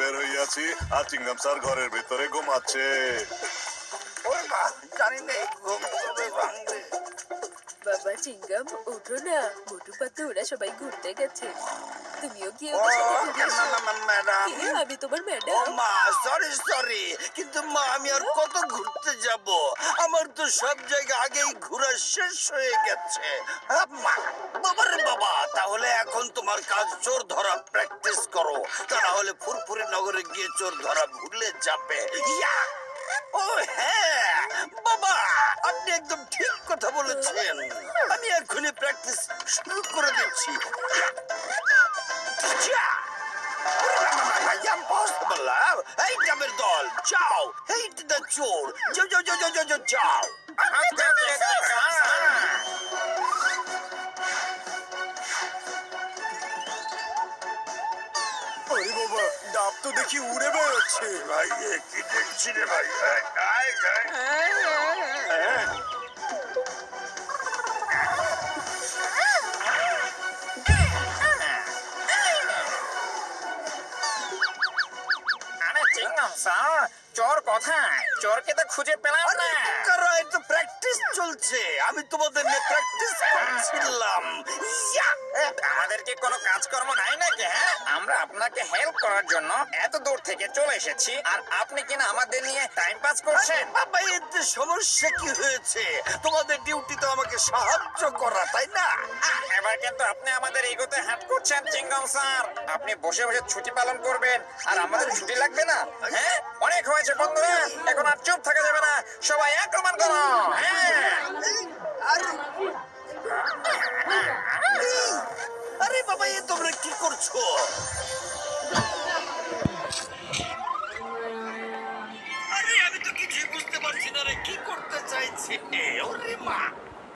বের হইয়াছি আর চিংগাম স্যার ঘরের ভেতরে ঘুমাচ্ছে। ওরে মা, জানি না এই ঘুম কবে ভাঙবে। বাবা চিংগাম ওঠো না, মোটু পাতলু ওরা সবাই ঘুরতে গেছে, তুমিও কি ওদের সাথে ঘুরে এসো। ম্যাডাম, কে? আমি তোমার ও ম্যাডাম। মা, সরি, কিন্তু মা আমি আর কত ঘুরতে যাব? আমার তো সব জায়গা আগেই ঘোরা শেষ হয়ে গেছে। মা, বাবারে বাবা, তাহলে এখন তোমার কাজ চোর ধরা প্র্যাকটিস করো, তা না হলে ফুরফুরি নগরে গিয়ে চোর ধরা ভুলে যাবে। ইয়া! ও হ্যাঁ বাবা, আপনি একদম ঠিক কথা বলেছেন। আমি এক্ষুনি প্র্যাকটিস শুরু করে দিচ্ছি। যা! Impossible! এই ডাবের দল, যাও! এই দা চোর, যাও! আরে বাবা, ডাব তো দেখি উড়ে বেরোচ্ছে। ভাই, কি দেখছি রে ভাই? আরে চিংগাম স্যার, চোর কোথায়? চোরকে তো খুঁজে পেলাম না। কারণ এই তো প্র্যাকটিস চলছে, আমি তোমাদের নিয়ে প্র্যাকটিস করছিলাম। ইয়া! আমাদের কি কোনো কাজকর্ম নাই নাকি? হ্যাঁ, আমরা আপনাকে হেল্প করার জন্য এত দূর থেকে চলে এসেছি, আর আপনি কিনা আমাদের নিয়ে টাইম পাস করছেন। বাবা, এতে সমস্যা কি হয়েছে? তোমাদের ডিউটি তো আমাকে সাহায্য করা, তাই না? এবার কিন্তু আপনি আমাদের ইগোতে হাত করছেন চিংগাম স্যার। আপনি বসে বসে ছুটি পালন করবেন আর আমাদের ছুটি লাগবে না? হ্যাঁ, অনেক হয়েছে বন্ধুরা, এখন আর চুপ থাকা যাবে না, সবাই আক্রমণ করো। হ্যাঁ, আরে বাবা, এ তোমরা কি করছো? আরে আমি তো কিছুই বুঝতে পারছি না রে, কি করতে চাইছে? ওরে মা!